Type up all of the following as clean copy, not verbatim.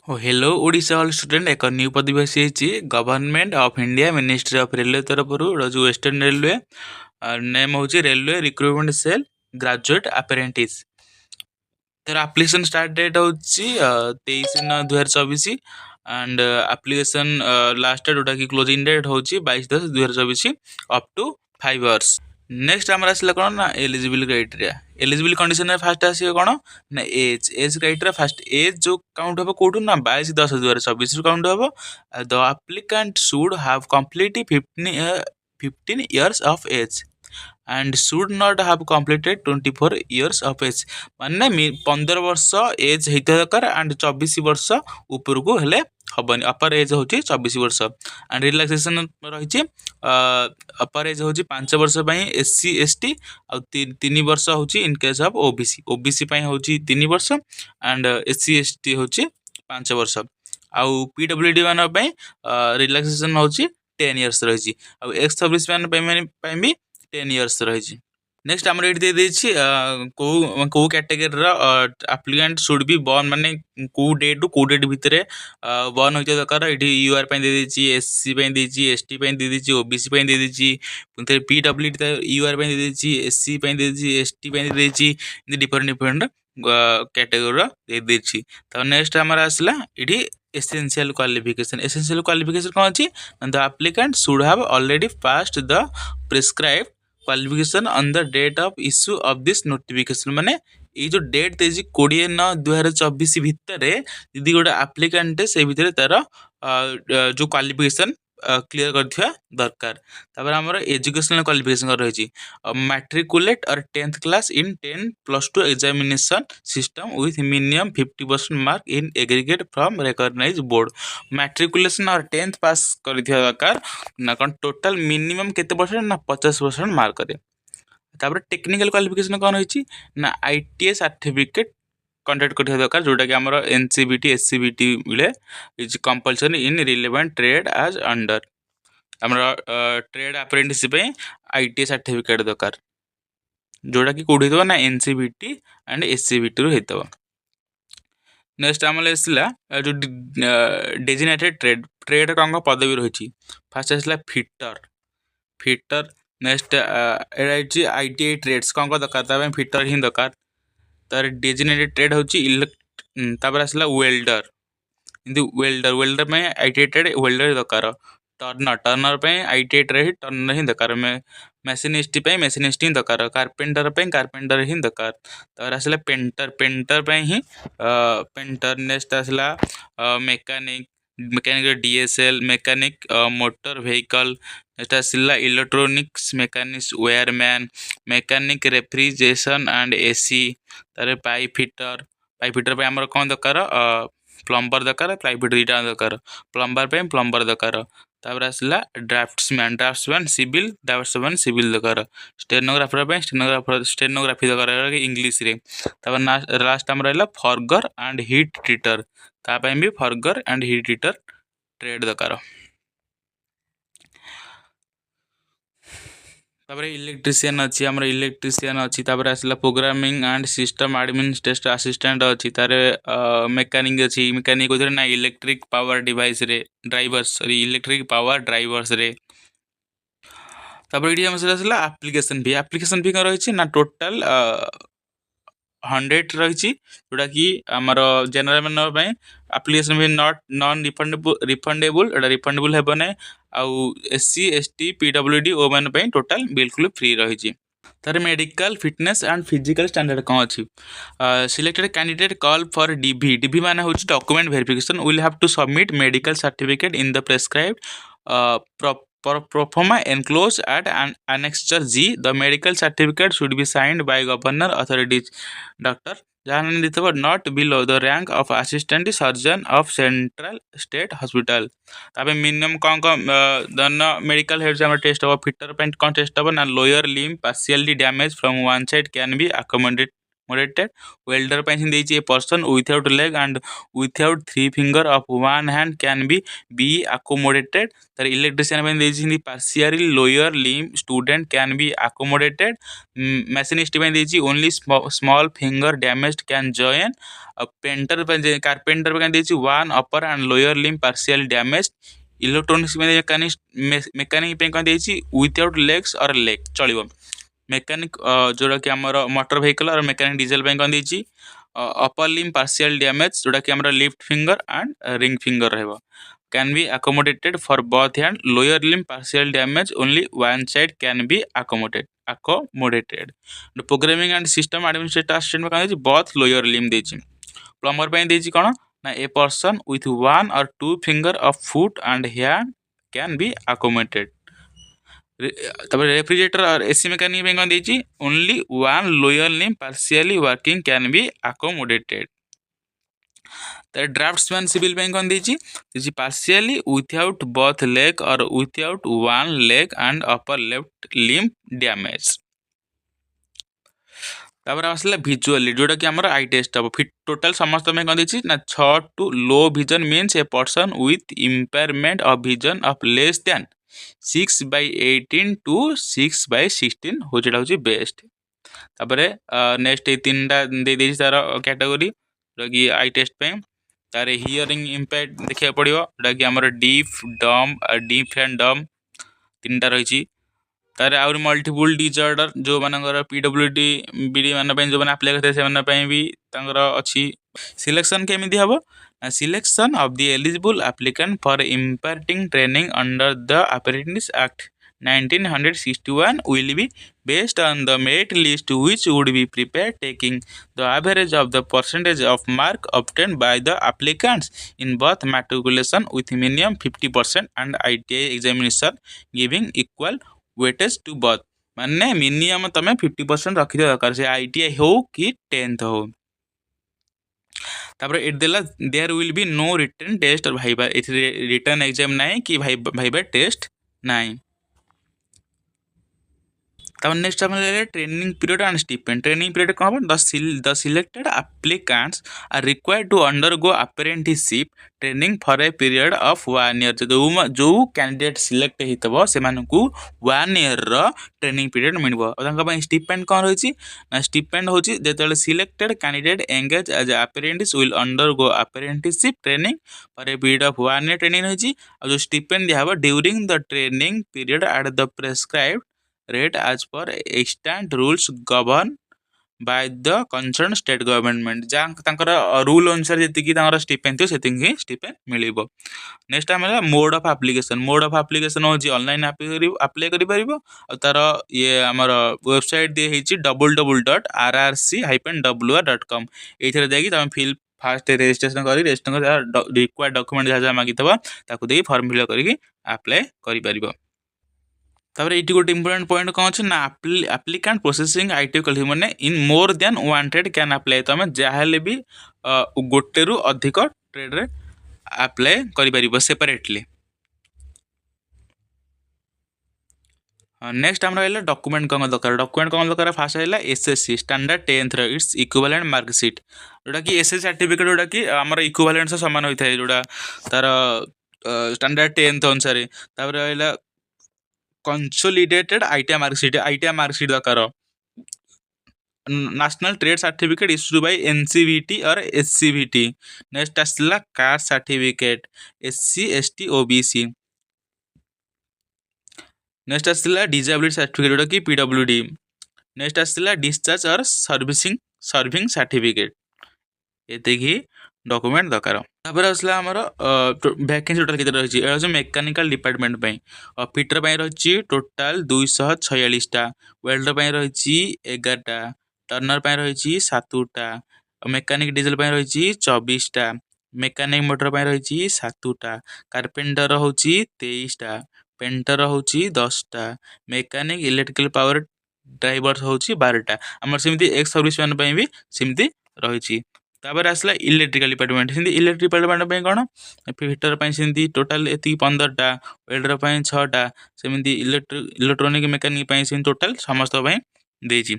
Hello Odisha all student एक new पदिभाषी ହେଇଛି government of India ministry of railway तरफରୁ जो वेस्टर्न रेलवे नेम ହେଉଛି railway recruitment cell graduate apprentice तर आप्लिकेशन स्टार्ट डेट ହେଉଛି 23/9/2024 एंड आप्लिकेशन लास्ट डेट जोटा कि क्लोजिंग डेट ହେଉଛି 22/10/2024 अप टू 5 आवर्स। नेक्स्ट आमर आसला कौन ना एलिजिबल क्राइटेरिया एलिजिबल कंडीशन में फास्ट आसियो कौन ना एज क्राइटेरिया फास्ट एज जो काउंट हम कौटू ना 22/10/2024 काउंट हम the applicant should have complete 15 years of age and should not have completed 24 years of age माने 15 वर्ष एज होता दरकार एंड 24 वर्ष उपरकू हेले हबनी अपर एज होची 24 वर्ष एंड रिलैक्सेशन रही अपर एज होची 5 वर्ष पई एससी एसटी आ 3 वर्ष होची in case of OBC OBC पई होची 3 वर्ष एंड एससी एसटी होची 5 वर्ष आउ पीडब्ल्यूडी मान पई रिलैक्सेशन होची 10 इयर्स रही एक्स सर्विस मैन भी 10 इयर्स रही नेक्स्ट आमर ये दे कौ category applicant should be born माने कौ डेट टू कौ डेट भितर बर्न होता दरकार ये यूआर देदेची एससी देदेची एसटी देदेची ओबीसी देदेची पुणी पीडब्ल्यूडी यूआर देदेची एससी देदेची एसटी देदेची डिफरेंट डिफरेंट कैटेगरी देदेची तो नेक्स्ट आमर आसला ये essential qualification कौन अच्छी the applicant should have already passed the prescribed qualification on the date of issue of this notification माने ये जो डेट देजी 20/9/2024 भितर यदि गोटे आप्लिकेंट से भितर तार जो क्वालिफिकेशन क्लियर करथिया दरकार तापर हमर एजुकेशनल क्वालिफिकेशन रही मैट्रिकुलेट और 10th class in 10+2 examination system with minimum 50% mark in aggregate from recognize board matriculation और 10th पास करथिया दरकार ना कौन टोटल मिनिमम केते परसेंट ना 50% मार्क करे तापर टेक्निकल क्वालिफिकेशन कौन होइछि ना आईटीआई सर्टिफिकेट कंडक्ट करथिया दरकार जोटा कि हमर एनसीबीटी एससीबीटी मिले is compulsory in relevant trade as under हमर ट्रेड अप्रेंटिसशिप आईटीआई सर्टिफिकेट दरकार जोटा कि कोड होइतबा ना एनसीबीटी एंड एससीबीटी रो होइतबा नेक्स्ट आमले आसला जो डेजिनेटेड ट्रेड कौन पदवी रही फास्ट आसला fitter next at ITI trades कौन दरकार फिटर ही दरकार तार डेजिनेटेड ट्रेड होची तापर आसला वेल्डर में आईटीआई ट्रेड वेल्डर दरकार टर्नर पे आईटीआई ट्रेड टर्नर ही दरकार मेसिनिस्ट पे मेसिनिस्ट ही दरकार कारपेंटर पे कारपेंटर ही दरकार तापर आसला पेंटर पे ही पेंटर नेक्स्ट आसला mechanic DSL mechanic motor vehicle next आसला electronics mechanics wireman mechanic refrigeration and AC तारे पाइप फिटर पे हमर कौन दरकार प्लम्बर दरकार पाइप फिटर दुटा दरकार प्लम्बर दरकार तापर आसला ड्राफ्ट्समैन सिविल दरकार स्टेनोग्राफर पे स्टेनोग्राफी दरकार इंग्लिश रे तापर लास्ट हमर रहला फॉरगर एंड हीट ट्रीटर तापे भी फॉरगर एंड हीट ट्रीटर ट्रेड दरकार तापर इलेक्ट्रीशियन अच्छी आमर इलेक्ट्रीशियन अच्छी तापर आसला programming and system administrator assistant अच्छी तारे मेकानिक अच्छी मेकानिक ना इलेक्ट्रिक पावर डिवाइस रे ड्राइवर्स इलेक्ट्रिक पावर ड्राइवर्स रे तापर ये आसला एप्लिकेशन फी रही ना टोटल 100 रही जोटा कि आमर जनरल मैन एप्लिकेशन फी नॉन रिफंडेबल हेब ना आउ एससी एसटी पीडब्ल्यूडी ओ मान टोटल बिल्कुल फ्री रही तार medical fitness and physical standard कौन अच्छी selected candidate call for DV मान हूँ document verification will have to submit medical certificate in the prescribed proforma enclosed at annexure G. The medical certificate should be signed by governor authorities. Doctor जहाँ not below the rank of assistant surgeon of central state hospital. तापे minimum कौन दन medical head से test हम fitter paint कौन test हम ना lower limb partially damage from one side can be accommodate accommodated. Welder ପାଇଁ ସେମିତି ଦେଇଛି a person without leg and without 3 finger of one hand can be accommodated. ତାର electrician ପାଇଁ ଦେଇଛି ସେମିତି partially lower limb student can be accommodated. machinist ପାଇଁ ଦେଇଛି only small finger damaged can join. painter ପାଇଁ carpenter ପାଇଁ ଦେଇଛି one upper and lower limb partially damaged. Electronics mechanic ପାଇଁ କ'ଣ ଦେଇଛି ୱିଥାଉଟ୍ ଲେଗ୍ସ ଅର୍ ଲେଗ୍ ଚଳିବ। ମେକାନିକ ଯେଉଁଟାକି ଆମର motor vehicle or mechanic diesel ପାଇଁ କ'ଣ ଦେଇଛି ଅପର ଲିମ୍ ପାର୍ସିଆଲ ଡ୍ୟାମେଜ୍ ଯେଉଁଟାକି ଆମର left finger and ring finger ରହିବ। Can be accommodated for both hand lower limb partial damage only one side can be accommodated. Programming and system administrator assistant କ'ଣ ଦେଇଛି both lower limb ଦେଇଛି। Plumber ପାଇଁ ଦେଇଛି କ'ଣ ନା a person with one or two finger of foot and hand can be accommodated. ତାପରେ refrigerator AC mechanic ପାଇଁ କ'ଣ ଦେଇଛି only one lower limb partially working can be accommodated. ତାପରେ ଡ୍ରାଫ୍ଟସମ୍ୟାନ ସିଭିଲ ପାଇଁ କ'ଣ ଦେଇଛି partially without both leg or without one leg and upper left limb damage. ତାପରେ ଆସିଲା ଭିଜୁଆଲି ଯେଉଁଟାକି ଆମର ଆଇ ଟେଷ୍ଟ ହେବ ଟୋଟାଲ ସମସ୍ତ ପାଇଁ କ'ଣ ଦେଇଛି ନା 6 two low vision means a person with impairment of vision of less than 6/18 to 6/16 ହେଉଛି ଏଇଟା ହେଉଛି ବେଷ୍ଟ। ତାପରେ ନେକ୍ସଟ ଏଇ ତିନିଟା ଦେଇଦେଇଛି ତାର କ୍ୟାଟାଗୋରୀ ଯେଉଁଟାକି ଆଇ ଟେଷ୍ଟ ପାଇଁ। ତାର ହିୟରିଂ ଇମ୍ପେୟାର୍ଡ ଦେଖିବାକୁ ପଡ଼ିବ ଯେଉଁଟାକି ଆମର ଡିଫ୍ ଆଣ୍ଡ ଡମ୍ ତିନିଟା ରହିଛି। ତାର ଆହୁରି ମଲ୍ଟିପୁଲ୍ ଡିଜର୍ଡର ଯେଉଁମାନଙ୍କର PWD BD ମାନଙ୍କ ପାଇଁ ଯେଉଁମାନେ ଆପ୍ଲାଏ କରିଥାଏ ସେମାନଙ୍କ ପାଇଁ ବି ତାଙ୍କର ଅଛି। ସିଲେକ୍ସନ୍ କେମିତି ହେବ ନା selection of the eligible applicant for imparting training under the apprentice act 1961 will be based on the merit list which would be prepared taking the average of the percentage of mark obtained by the applicants in both matriculation with minimum 50% and ITI examination giving equal weightage to both। ମାନେ minimum ତମେ 50% ରଖିଥିବା ଦରକାର ସେ ITI ହଉ କି 10th ହଉ। ତାପରେ ଏଠି ଦେଲା there will be no written test viva ଏଥିରେ ରିଟର୍ନ ଏକ୍ଜାମ୍ ନାହିଁ କି ଭାଇବା ଟେଷ୍ଟ ନାହିଁ। ତାପରେ ନେକ୍ସଟ ଆମେ training period and stipend. Training period କ'ଣ ହେବ the selected applicants are required to undergo apprenticeship training for a period of 1 year। ଯେଉଁ candidate select ହେଇଥିବ ସେମାନଙ୍କୁ 1 yearର ଟ୍ରେନିଂ ପିରିୟଡ଼ ମିଳିବ। ଆଉ ତାଙ୍କ ପାଇଁ ଷ୍ଟିପେଣ୍ଡ କ'ଣ ରହିଛି ନା ଷ୍ଟିପେଣ୍ଡ ହେଉଛି ଯେତେବେଳେ selected candidate engage as apprentice will undergo apprenticeship training for a period of 1 year training ରହିଛି। ଆଉ ଯେଉଁ ଷ୍ଟିପେଣ୍ଡ ଦିଆହେବ during the training period at the prescribed rate as per extant rules governed by the concerned state government। ଯାହା ତାଙ୍କର rule ଅନୁସାରେ ଯେତିକି ତାଙ୍କର ଷ୍ଟିପେଣ୍ଡ ଥିବ ସେତିକି ହିଁ ଷ୍ଟିପେଣ୍ଡ ମିଳିବ। ନେକ୍ସଟ ଆମର mode of application. Mode of application ହେଉଛି ଅନଲାଇନ୍ ଆପ୍ଲାଏ କରିପାରିବ। ଆଉ ତାର ଆମର ୱେବସାଇଟ୍ ଦିଆ ହେଇଛି www.rrc-wr.com। ଏଇଥିରେ ଯାଇକି ତମେ ଫାଷ୍ଟ ରେଜିଷ୍ଟ୍ରେସନ କରି ରିକ୍ୱାର୍ଡ ଡକୁମେଣ୍ଟ ଯାହା ଯାହା ମାଗିଥିବ ତାକୁ ଦେଇ ଫର୍ମ ଫିଲ୍ଅପ୍ କରିକି ଆପ୍ଲାଏ କରିପାରିବ। ତାପରେ ଏଇଠି ଗୋଟେ ଇମ୍ପୋର୍ଟାଣ୍ଟ ପଏଣ୍ଟ କ'ଣ ଅଛି ନା ଆପ୍ଲିକାଣ୍ଟ ପ୍ରୋସେସିଂ ITI କ୍ୱାଲିଫିକେସନ୍ ମାନେ in more than 1 trade can apply. ତମେ ଯାହାହେଲେ ବି ଗୋଟେରୁ ଅଧିକ ଟ୍ରେଡ୍ରେ ଆପ୍ଲାଏ କରିପାରିବ ସେପାରେଟଲି। ନେକ୍ସଟ ଆମର ରହିଲା ଡକୁମେଣ୍ଟ କ'ଣ ଦରକାର। ଡକୁମେଣ୍ଟ କ'ଣ ଦରକାର ଫାଷ୍ଟ ରହିଲା SSC standard 10th it's equivalent marksheet ଯେଉଁଟାକି SSC ସାର୍ଟିଫିକେଟ୍ ଯେଉଁଟାକି ଆମର ଇକ୍ୱାଲେଣ୍ଟ ସହ ସମାନ ହୋଇଥାଏ ଯେଉଁଟା ତାର ଷ୍ଟାଣ୍ଡାର୍ଡ 10th ଅନୁସାରେ। ତାପରେ ରହିଲା consolidated ITI marksheet ଦରକାର। national trade certificate issued by NCVT or SCVT। Next ଆସିଲା caste certificate SC ST OBC। Next ଆସିଲା ଡିଜାବିଲିଟି ସାର୍ଟିଫିକେଟ୍ ଯେଉଁଟାକି PWD। ନେକ୍ସଟ ଆସିଲା ଡିସଚାର୍ଜ ଅର୍ ସର୍ଭିଂ ସାର୍ଟିଫିକେଟ୍। ଏତିକି ଡକୁମେଣ୍ଟ ଦରକାର। ତାପରେ ଆସିଲା ଆମର ଭ୍ୟାକେନ୍ସି ଟୋଟାଲ କେତେ ରହିଛି ଏହା ହେଉଛି ମେକାନିକାଲ ଡିପାର୍ଟମେଣ୍ଟ ପାଇଁ। ଫିଟର ପାଇଁ ରହିଛି ଟୋଟାଲ 246ଟା, ୱେଲ୍ଡର ପାଇଁ ରହିଛି 11ଟା, ଟର୍ନର ପାଇଁ ରହିଛି 7ଟା, ମେକାନିକ ଡିଜେଲ ପାଇଁ ରହିଛି 24ଟା, ମେକାନିକ ମୋଟର ପାଇଁ ରହିଛି 7ଟା, କାର୍ପେଣ୍ଟର ହେଉଛି 23ଟା, ପେଣ୍ଟର ହେଉଛି 10ଟା, ମେକାନିକ ଇଲେକ୍ଟ୍ରିକାଲ ପାୱାର ଡ୍ରାଇଭର ହେଉଛି 12ଟା। ଆମର ସେମିତି ଏକ୍ସ ସର୍ଭିସ ମ୍ୟାନ ପାଇଁ ବି ସେମିତି ରହିଛି। ତାପରେ ଆସିଲା ଇଲେକ୍ଟ୍ରିକାଲ ଡିପାର୍ଟମେଣ୍ଟ। ସେମିତି ଇଲେକ୍ଟ୍ରିକ ଡିପାର୍ଟମେଣ୍ଟ ପାଇଁ କ'ଣ ଫିଟର ପାଇଁ ସେମିତି ଟୋଟାଲ ଏତିକି 15ଟା, ୱେଲ୍ଡର ପାଇଁ 6ଟା, ସେମିତି ଇଲେକ୍ଟ୍ରୋନିକ ମେକାନିକ ପାଇଁ ସେମିତି ଟୋଟାଲ ସମସ୍ତଙ୍କ ପାଇଁ ଦେଇଛି।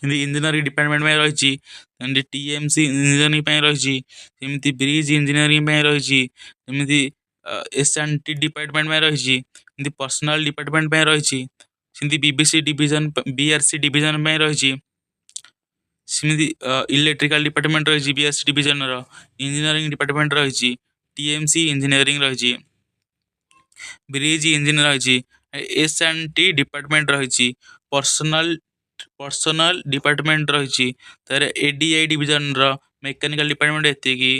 इंजीनियरिंग डिपार्टमेंट में रही टीएमसी इंजीनियरिंग रही ब्रिज इंजीनियरिंग रही एस&टी डिपार्टमेंट में रही पर्सनल डिपार्टमेंट में रही बीबीसी डिवीजन बीआरसी डिवीजन में रही इलेक्ट्रिकल डिपार्टमेंट रही बीआरसी डिवीजन इंजीनियरिंग डिपार्टमेंट रही टीएमसी इंजीनियरिंग रही ब्रिज इंजीनियर रही एस&टी डिपार्टमेंट रही पर्सनल पर्सनल डिपार्टमेंट रही एडीआई डिवीजन मेकानिकल डिपार्टमेंट एतिकी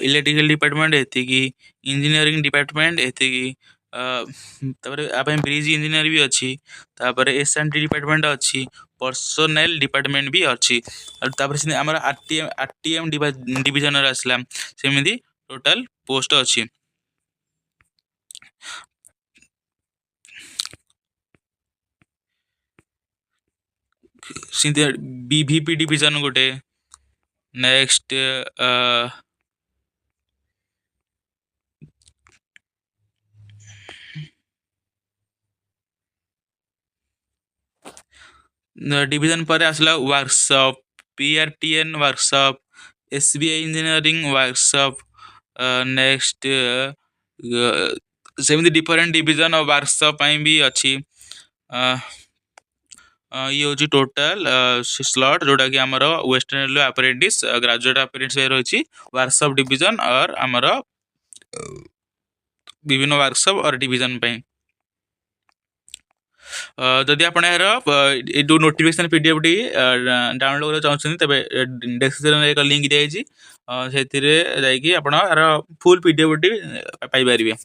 इलेक्ट्रिकल डिपार्टमेंट एतिकी इंजीनियरिंग डिपार्टमेंट एतिकी ब्रिज इंजीनियर भी अच्छी एस&टी डिपार्टमेंट अच्छी पर्सनल डिपार्टमेंट भी अच्छी आम आरटीएम डिवीजन आसला सेमती टोटाल पोस्ट अच्छी बीवीपी डिवीजन गोटे नेक्स्ट डिवीजन पर आसला workshop PRTN workshop SBI engineering workshop next सेमती डिफरेंट डिवीजन वर्कशॉप भी अच्छी ये हूँ टोटाल स्लॉट जोटा कि आमर western railway apprentice graduate apprentice रही वर्कशॉप डिवीजन और आमर विभिन्न वर्कशॉप और डिवीजन जदि आप जो नोटिफिकेशन पीडीएफ टी डाउनलोड करना चाहते तेज डिस्क्रिप्शन एक लिंक दिखाई से फुल पीडीएफ टी पाइपर।